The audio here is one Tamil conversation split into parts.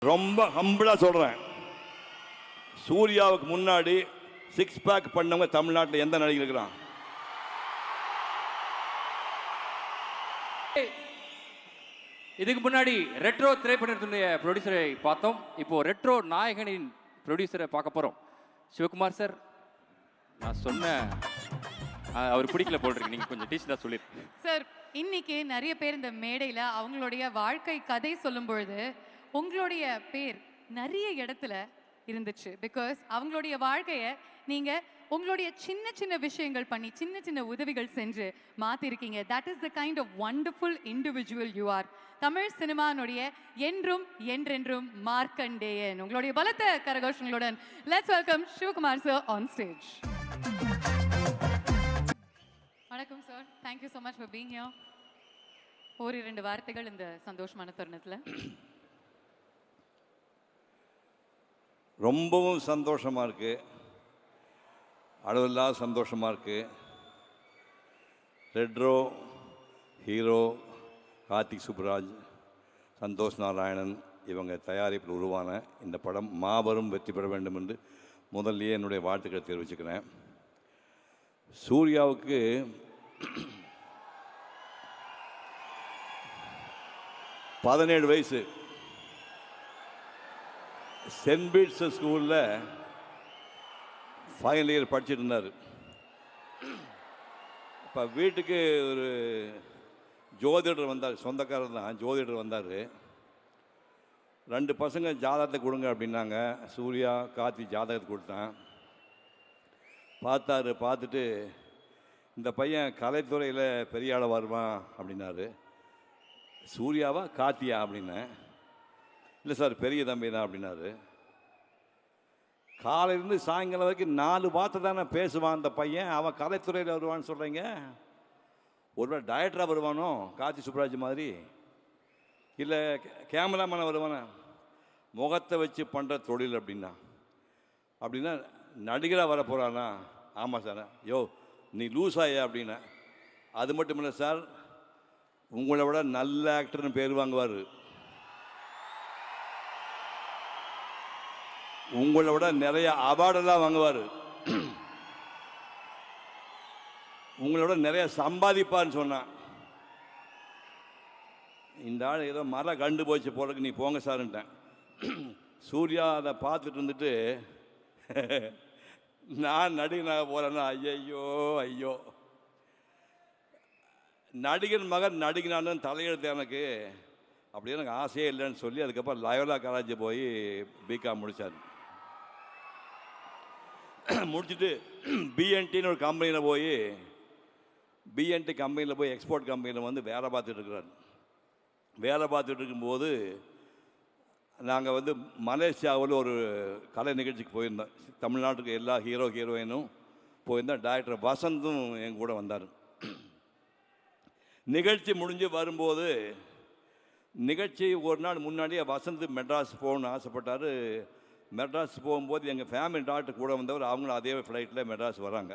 ரொம்ப ஹம்பிளா சொல்றேன். சூர்யாவுக்கு முன்னாடி 6 பேக் பண்ணவங்க தமிழ்நாட்டில் எந்த நடிகர் இருக்கிறான்? இதுக்கு முன்னாடி ரெட்ரோ திரைப்படத்தினுடைய ப்ரொடியூசரை பார்த்தோம். இப்போ ரெட்ரோ நாயகனின் ப்ரொடியூசரை பார்க்க போறோம். சிவகுமார் சார், நான் சொன்ன அவர் பிடிக்கல போட்டிருக்கு, நீங்க கொஞ்சம் டீச்சரா சொல்லிருக்கீங்க சார். இன்னைக்கு நிறைய பேர் இந்த மேடையில் அவங்களுடைய வாழ்க்கை கதை சொல்லும் பொழுது உங்களுடைய பேர் நிறைய இடத்துல இருந்துச்சு. பிகாஸ் அவங்களுடைய வாழ்க்கையை நீங்க உங்களுடைய சின்ன சின்ன விஷயங்கள் பண்ணி சின்ன சின்ன உதவிகள் செஞ்சு மாத்திருக்கீங்க. That is the kind of wonderful individual you are. Tamil சினிமானுடைய என்றும் என்றென்றும் மார்க்கண்டேயன். உங்களுடைய பலத்த கரகோஷங்களுடன் let's welcome Sivakumar sir on stage. வணக்கம் sir, thank you so much for being here. ஒரு 2 வார்த்தைகள் இந்த சந்தோஷமான தருணத்தில். ரொம்பவும் சந்தோஷமாக இருக்குது, அளவில்லாத சந்தோஷமாக இருக்குது. ரெட்ரோ ஹீரோ கார்த்திக் சுப்புராஜ், சந்தோஷ் நாராயணன் இவங்க தயாரிப்பில் உருவான இந்த படம் மாபெரும் வெற்றி பெற வேண்டும் என்று முதல்லையே என்னுடைய வாழ்த்துக்களை தெரிவிச்சுக்கிறேன். சூர்யாவுக்கு பதினேழு வயசு. சென்ட் பீட்ஸ் ஸ்கூலில் ஃபைனல் இயர் படிச்சுட்டு இருந்தார். இப்போ வீட்டுக்கு ஒரு ஜோதிடர் வந்தார், சொந்தக்காரர் தான், ஜோதிடர் வந்தார். 2 பசங்க ஜாதகத்தை கொடுங்க அப்படின்னாங்க. சூர்யா கார்த்தி ஜாதகத்தை கொடுத்தேன். பார்த்தாரு, பார்த்துட்டு இந்த பையன் கலைத்துறையில் பெரிய ஆள வருவான் அப்படின்னாரு. சூர்யாவா கார்த்தியா அப்படின்னேன். இல்லை சார், பெரிய தம்பி தான் அப்படின்னாரு. காலையிலேருந்து சாயங்காலம் வரைக்கும் 4 வார்த்தை தானே பேசுவான் அந்த பையன், அவன் கலைத்துறையில் வருவான்னு சொல்கிறீங்க. ஒருவேளை டைரக்டராக வருவானோ கார்த்தி சுப்ராஜ் மாதிரி, இல்லை கேமராமேனாக வருவானா? முகத்தை வச்சு பண்ணுற தொழில் அப்படின்னா நடிகராக வர போகிறானா? ஆமாம் சார். யோ நீ லூஸ் ஆயா அப்படின்னா. அது மட்டும் இல்லை சார், உங்களை விட நல்ல ஆக்டர்னு பேர் வாங்குவார். உங்களை விட நிறைய அவார்டெல்லாம் வாங்குவார். உங்களோட நிறைய சம்பாதிப்பான்னு சொன்னான். இந்த ஆள் ஏதோ மரம் கண்டு போச்சு போலக்கு, நீ போங்க சார்ன்ட்டேன். சூர்யா அதை பார்த்துட்டு இருந்துட்டு நான் நடிகனாக போகிறேன்னா ஐயோ ஐயோ, நடிகன் மகன் நடிகனானு தலையெழுத்து எனக்கு, அப்படியே எனக்கு ஆசையே இல்லைன்னு சொல்லி அதுக்கப்புறம் லயோலா காலேஜ் போய் பிகாம் முடித்தார். முடிச்சுட்டு பிஎன்டின்னு ஒரு கம்பெனியில் போய், பிஎன்டி கம்பெனியில் போய் எக்ஸ்போர்ட் கம்பெனியில் வந்து வேலை பார்த்துட்டு இருக்கிறார். வேலை பார்த்துட்டு இருக்கும்போது நாங்கள் வந்து மலேசியாவில் ஒரு கலை நிகழ்ச்சிக்கு போயிருந்தோம். தமிழ்நாட்டுக்கு எல்லா ஹீரோயினும் போயிருந்தோம். டைரக்டர் வசந்தும் என் கூட வந்தார். நிகழ்ச்சி முடிஞ்சு வரும்போது, நிகழ்ச்சி ஒரு நாள் முன்னாடியே வசந்த் மெட்ராஸ் போகணுன்னு ஆசைப்பட்டார். மெட்ராஸ் போகும்போது எங்கள் ஃபேமிலி டாக்டர் கூட வந்தவர், அவங்களும் அதே ஃப்ளைட்டில் மெட்ராஸ் வராங்க.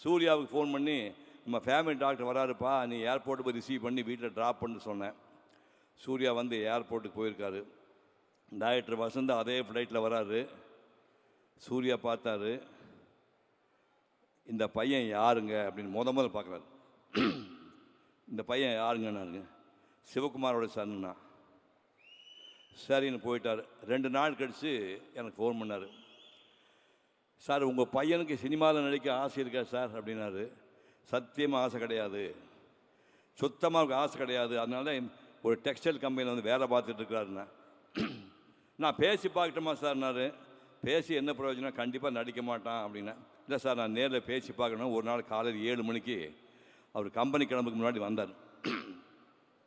சூர்யாவுக்கு ஃபோன் பண்ணி, நம்ம ஃபேமிலி டாக்டர் வராருப்பா, நீ ஏர்போர்ட்டு போய் ரிசீவ் பண்ணி வீட்டில் ட்ராப் பண்ணு சொன்னேன். சூர்யா வந்து ஏர்போர்ட்டுக்கு போயிருக்காரு. டைரக்டர் வசந்த் அதே ஃப்ளைட்டில் வராரு. சூர்யா பார்த்தாரு, இந்த பையன் யாருங்க அப்படின்னு முதல்ல பார்க்குறாரு. இந்த பையன் யாருங்கன்னாருங்க. சிவகுமாரோட சன்னுண்ணா. சரின்னு போயிட்டார். 2 நாள் கழித்து எனக்கு ஃபோன் பண்ணார். சார், உங்கள் பையனுக்கு சினிமாவில் நடிக்க ஆசை இருக்கா சார் அப்படின்னாரு. சத்தியமாக ஆசை கிடையாது, சுத்தமாக ஆசை கிடையாது. அதனால ஒரு டெக்ஸ்டைல் கம்பெனியில் வந்து வேலை பார்த்துட்டு இருக்கிறாருண்ணா. நான் பேசி பார்க்கட்டுமா சார்னாரு. பேசி என்ன பிரயோஜனம், கண்டிப்பாக நடிக்க மாட்டான் அப்படின்னா. இல்லை சார், நான் நேரில் பேசி பார்க்கணும். ஒரு நாள் காலையில் 7 மணிக்கு அவர் கம்பெனி கிளம்புக்கு முன்னாடி வந்தார்.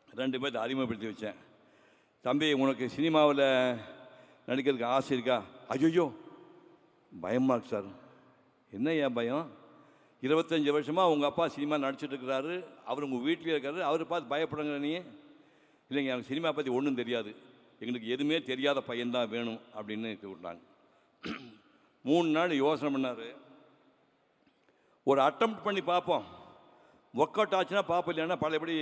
2 பேர்த்தை அறிமுகப்படுத்தி வச்சேன். தம்பி, உனக்கு சினிமாவில் நடிக்கிறதுக்கு ஆசை இருக்கா? ஐயோ பயமாக இருக்கு சார். என்ன ஏன் பயம்? 25 வருஷமாக உங்கள் அப்பா சினிமா நடிச்சிட்டு இருக்கிறாரு, அவர் உங்கள் வீட்டிலே இருக்காரு, அவர் பார்த்து பயப்படுங்க நீ? இல்லைங்க, எனக்கு சினிமா பற்றி ஒன்றும் தெரியாது, எங்களுக்கு எதுவுமே தெரியாத பையன்தான் வேணும் அப்படின்னு விட்டாங்க. 3 நாள் யோசனை பண்ணார். ஒரு அட்டம் பண்ணி பார்ப்போம், ஒர்க் அவுட் ஆச்சுன்னா பார்ப்போம், இல்லைன்னா பழையபடி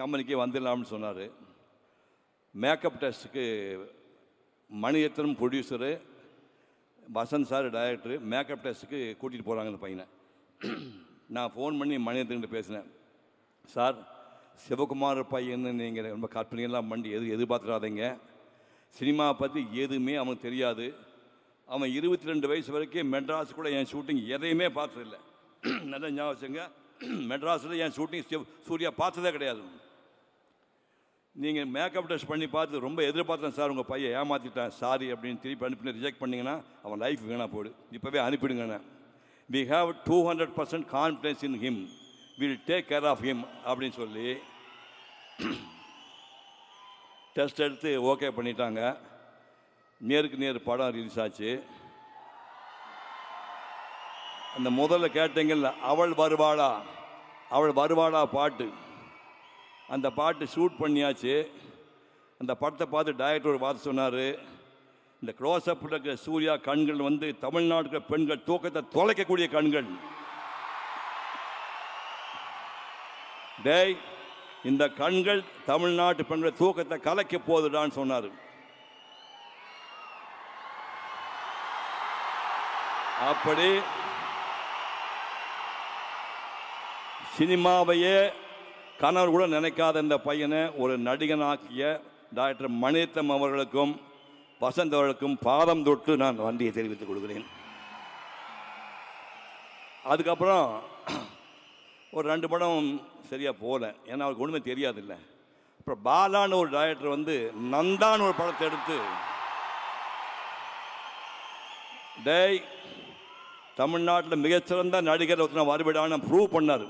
கம்பெனிக்கு வந்துடலாம்னு சொன்னார். மேக்கப் டெஸ்ட்டுக்கு Maniratnam producer, Vasanth sir director makeup டெஸ்ட்டுக்கு கூட்டிகிட்டு போகிறாங்க இந்த பையனை. நான் ஃபோன் பண்ணி மணிரத்னகிட்ட பேசினேன். சார், சிவகுமார் பையன்னு நீங்கள் ரொம்ப கற்பனையெல்லாம் பண்ணி எதிர்பார்த்துடாதீங்க. சினிமா பற்றி எதுவுமே அவனுக்கு தெரியாது. அவன் 22 வயசு வரைக்கும் மெட்ராஸ் கூட என் ஷூட்டிங் எதையுமே பார்த்ததில்லை. நல்லா ஞாபகம் வச்சுங்க, மெட்ராஸில் என் ஷூட்டிங் சூர்யா பார்த்ததே கிடையாது. நீங்கள் மேக்கப் டெஸ்ட் பண்ணி பார்த்து ரொம்ப எதிர்பார்த்தேன் சார், உங்கள் பையன் ஏமாற்றிட்டான் சாரி அப்படின்னு திருப்பி அனுப்பி ரிஜெக்ட் பண்ணிங்கன்னா அவன் லைஃப் வீணாக போய்டு. இப்போவே அனுப்பிடுங்கண்ணே. We have 200% confidence in him, will take care of him அப்படின்னு சொல்லி டெஸ்ட் எடுத்து ஓகே பண்ணிட்டாங்க. நேருக்கு நேர் படம் ரிலீஸ் ஆச்சு. அந்த முதல்ல கேட்டீங்கல்ல, அவள் வருவாளா பாட்டு, அந்த பாட்டு ஷூட் பண்ணியாச்சு. அந்த படத்தை பார்த்து டைரக்டர் ஒரு வார்த்தை சொன்னார், இந்த க்ளோஸ்அப்பில் இருக்கிற சூர்யா கண்கள் வந்து தமிழ்நாட்டுக்கு பெண்கள் தூக்கத்தை தொலைக்கக்கூடிய கண்கள். டேய், இந்த கண்கள் தமிழ்நாட்டு பெண்கள் தூக்கத்தை கலைக்க போகுதுடான்னு சொன்னார். அப்படி சினிமாவையே கனவு கூட நினைக்காத இந்த பையனை ஒரு நடிகனாக்கிய டாக்டர் மணிரத்னம் அவர்களுக்கும் வசந்த் அவர்களுக்கும் பாதம் தொட்டு நான் நன்றியை தெரிவித்துக் கொள்கிறேன். அதுக்கப்புறம் ஒரு 2 படம் சரியாக போகல, ஏன்னா அவருக்கு ஒன்றுமே தெரியாதில்ல. அப்புறம் பாலான்னு ஒரு டைரக்டர் வந்து நந்தான்னு ஒரு படத்தை எடுத்து, டேய் தமிழ்நாட்டில் மிகச்சிறந்த நடிகர் ஒருத்தனை வருவிடான்னு ப்ரூவ் பண்ணார்.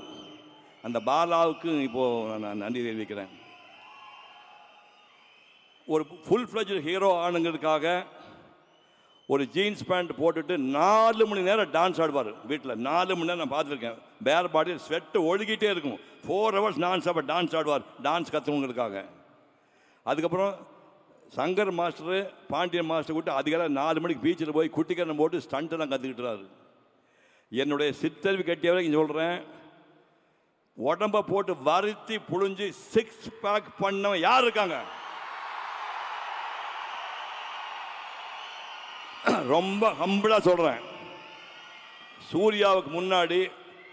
அந்த பாலாவுக்கு இப்போது நான் நன்றி தெரிவிக்கிறேன். ஒரு ஃபுல் ஃப்ளெஜ் ஹீரோ ஆனுங்கிறதுக்காக ஒரு ஜீன்ஸ் பேண்ட் போட்டுட்டு 4 மணி நேரம் டான்ஸ் ஆடுவார் வீட்டில். 4 மணி நேரம் நான் பார்த்துருக்கேன். பேர் பாடியில் ஸ்வெட்டு ஒழுகிட்டே இருக்கும். 4 hours நான் ஸ்டாப்பாக டான்ஸ் ஆடுவார், டான்ஸ் கற்றுவங்கிறதுக்காக. அதுக்கப்புறம் சங்கர் மாஸ்டரு, பாண்டியன் மாஸ்டர் கூட்டு அதிகாரம் 4 மணிக்கு பீச்சில் போய் குட்டிக்கரணம் போட்டு ஸ்டண்ட்டெல்லாம் கற்றுக்கிட்டுறாரு. என்னுடைய சித்தறிவு கட்டியவரை இங்கே சொல்கிறேன், உடம்பை போட்டு வருத்தி புழிஞ்சு 6 பேக் பண்ணவன் யார் இருக்காங்க? ரொம்ப ஹம்பிளாக சொல்கிறேன், சூர்யாவுக்கு முன்னாடி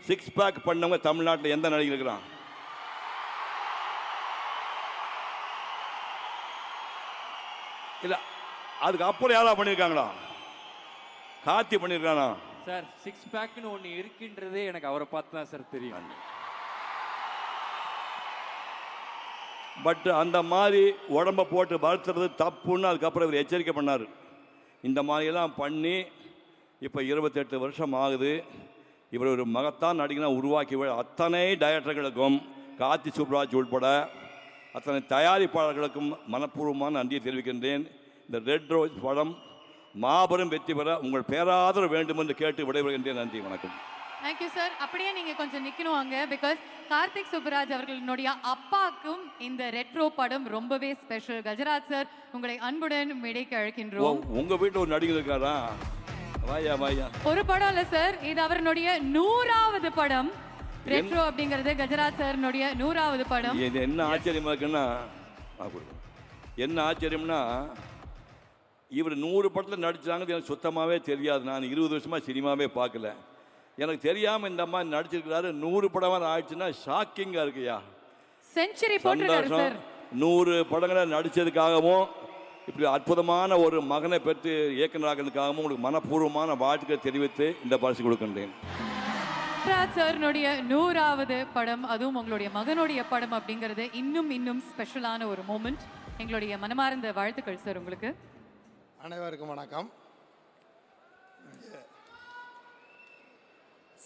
6 பேக் பண்ணவங்க தமிழ்நாட்டில் எந்த நடிகர் இருக்கிறான்? இல்லை, அதுக்கு அப்புறம் யாரா பண்ணியிருக்காங்களா? கார்த்தி பண்ணியிருக்கானா? சார் 6 பேக்னு ஒன்று இருக்கின்றதே எனக்கு அவரை பார்த்து தான் சார் தெரியும். பட் அந்த மாதிரி உடம்பை போட்டு வளர்த்துறது தப்புன்னு அதுக்கப்புறம் இவர் எச்சரிக்கை பண்ணார். இந்த மாதிரியெல்லாம் பண்ணி இப்போ 28 வருஷம் ஆகுது. இவர் ஒரு மகத்தான் நடிகனாக உருவாக்கி அத்தனை டைரக்டர்களுக்கும், கார்த்தி சுப்ராஜ் உட்பட அத்தனை தயாரிப்பாளர்களுக்கும் மனப்பூர்வமான நன்றியை தெரிவிக்கின்றேன். இந்த ரெட் ரோஸ் படம் மாபெரும் வெற்றி பெற உங்கள் பேராதரவு வேண்டும் என்று கேட்டு விடைபெறுகின்றேன். நன்றி, வணக்கம். Thank you sir. அப்படியே நீங்க கொஞ்சம் நிக்கணும் அங்க, பிகாஸ் கார்த்திக் சுப்பராஜ் அவர்களுடைய அப்பாக்கும் இந்த ரெட்ரோ படம் ரொம்பவே ஸ்பெஷல். கஜராஜ் சார், உங்களை அன்புடன் மேடைக்கு அழைக்கின்றோம். உங்க வீட்டில் ஒரு நடிகர் இருக்காரா? வாயா. ஒரு படம் இல்ல சார், இது அவருடைய 100வது படம். ரெட்ரோ அப்படிங்கிறது கஜராஜ் சார்னுடைய 100வது படம். இது என்ன ஆச்சரியமா இருக்குன்னா, என்ன ஆச்சரியம்னா, இவர் 100 படத்தில் நடிச்சாங்க எனக்கு சுத்தமாகவே தெரியாது. நான் 20 வருஷமா சினிமாவே பார்க்கல. எனக்கு தெரியாம இந்த அம்மா நடிச்சிருக்கிறாரு. 100 படமாக ஆயிடுச்சுன்னா ஷாக்கிங்கா இருக்குயா. செஞ்சுரி போட்டுருக்காரு சார். 100 படங்களை நடிச்சதுக்காகவும் இப்படி அற்புதமான ஒரு மகனை பெற்று இயக்குனராகிறதுக்காகவும் உங்களுக்கு மனப்பூர்வமான வாழ்த்துக்களை தெரிவித்து இந்த பரிசு கொடுக்கின்றேன். சார்னுடைய 100வது படம், அதுவும் உங்களுடைய மகனுடைய படம் அப்படிங்கிறது இன்னும் ஸ்பெஷலான ஒரு மூமெண்ட். எங்களுடைய மனமார்ந்த வாழ்த்துக்கள் சார் உங்களுக்கு. அனைவருக்கும் வணக்கம்.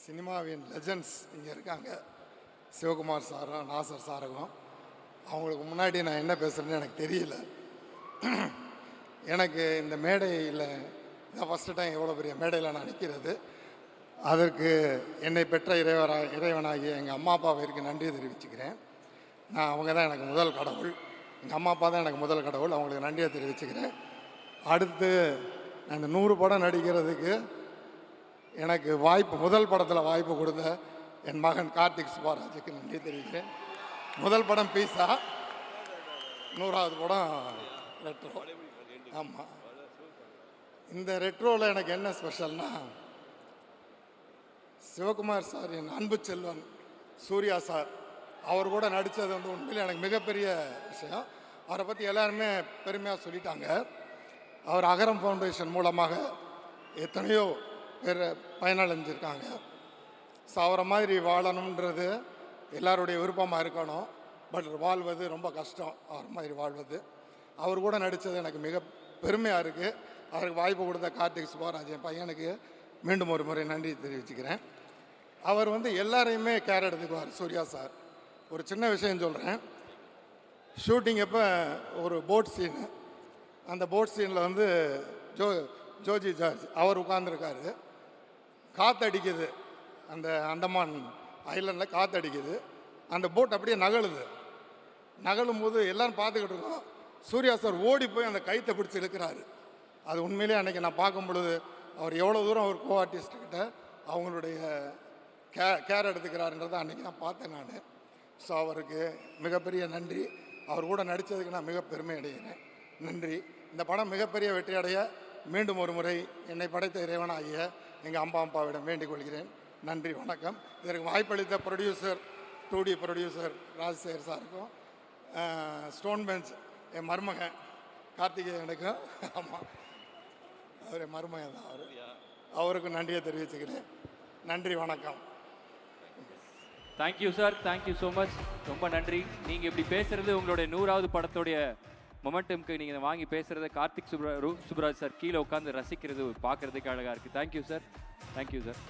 சினிமாவின் லெஜண்ட்ஸ் இங்கே இருக்காங்க, சிவகுமார் சாரும் நாசர் சாருக்கும். அவங்களுக்கு முன்னாடி நான் என்ன பேசுகிறேன்னு எனக்கு தெரியல. எனக்கு இந்த மேடையில் இதான் ஃபஸ்ட்டு டைம் எவ்வளோ பெரிய மேடையில் நான் நிற்கிறது. அதற்கு என்னை பெற்ற இறைவனாகிய எங்கள் அம்மா அப்பாவிற்கு நன்றி தெரிவிச்சுக்கிறேன். அவங்க தான் எனக்கு முதல் கடவுள். எங்கள் அம்மா அப்பா தான் எனக்கு முதல் கடவுள். அவங்களுக்கு நன்றியை தெரிவிச்சுக்கிறேன். அடுத்து நான் இந்த 100 படம் நடிக்கிறதுக்கு எனக்கு முதல் படத்தில் வாய்ப்பு கொடுத்த என் மகன் கார்த்திக் சுப்பராஜுக்கு நன்றி தெரிவிக்கிறேன். முதல் படம் பீஸா, 100வது படம் ரெட்ரோ. ஆமாம், இந்த ரெட்ரோவில் எனக்கு என்ன ஸ்பெஷல்னா, சிவகுமார் சார் என் அன்பு செல்வன் சூர்யா சார் அவர் கூட நடித்தது வந்து உண்மையிலே எனக்கு மிகப்பெரிய விஷயம். அவரை பற்றி எல்லாருமே பெருமையாக சொல்லிட்டாங்க. அவர் அகரம் ஃபவுண்டேஷன் மூலமாக எத்தனையோ பேர் பயனடைஞ்சிருக்காங்க. ஸோ அவரை மாதிரி வாழணுன்றது எல்லாருடைய விருப்பமாக இருக்கணும். பட் வாழ்வது ரொம்ப கஷ்டம், அவர் மாதிரி வாழ்வது. அவர் கூட நடித்தது எனக்கு மிக பெருமையாக இருக்குது. அவருக்கு வாய்ப்பு கொடுத்த கார்த்திக் சுப்பராஜ் என் பையனுக்கு மீண்டும் ஒரு முறை நன்றி தெரிவிச்சுக்கிறேன். அவர் வந்து எல்லாரையுமே கேர் எடுத்துக்குவார் சூர்யா சார். ஒரு சின்ன விஷயம் சொல்கிறேன். ஷூட்டிங் அப்போ ஒரு போட் சீனு, அந்த போட் சீனில் வந்து ஜோஜி ஜார்ஜ் அவர் உட்கார்ந்துருக்காரு. காற்றடிக்குது, அந்த அந்தமான் ஐலண்டில் காற்றடிக்குது. அந்த போட் அப்படியே நகழும் போது எல்லோரும் பார்த்துக்கிட்டு இருக்கோம். சூர்யா சார் ஓடி போய் அந்த கைத்தை பிடிச்சி இழுக்கிறாரு. அது உண்மையிலே அன்றைக்கி நான் பார்க்கும் பொழுது அவர் எவ்வளோ தூரம் அவர் கோ ஆர்டிஸ்ட்கிட்ட அவங்களுடைய கேர் எடுத்துக்கிறாருன்றதை அன்றைக்கி நான் பார்த்தேன் நான். ஸோ அவருக்கு மிகப்பெரிய நன்றி. அவர் கூட நடித்ததுக்கு நான் மிக பெருமை அடைகிறேன். நன்றி. இந்த படம் மிகப்பெரிய வெற்றி அடைய மீண்டும் ஒரு முறை என்னை படைத்த இறைவனாகிய எங்கள் அம்பாவிடம் வேண்டிக் கொள்கிறேன். நன்றி, வணக்கம். இதற்கு வாய்ப்பளித்த ப்ரொடியூசர் 2D ப்ரொடியூசர் ராஜசேகர் சாருக்கும், ஸ்டோன் பெஞ்ச் என் மருமகன் கார்த்திகேயனுக்கும், ஆமாம் அவர் என் மருமகன் தான், அவருக்கும் நன்றியை தெரிவிச்சுக்கிறேன். நன்றி, வணக்கம். Thank you sir, thank you so much. ரொம்ப நன்றி. நீங்கள் இப்படி பேசுகிறது உங்களுடைய 100வது படத்துடைய மொமெண்டம்க்கு நீங்கள் வாங்கி பேசுகிறத கார்த்திக் சுப்ராஜ் சார் கீழே உட்காந்து ரசிக்கிறது பார்க்குறதுக்கு அழகாக இருக்குது. Thank you sir, thank you sir.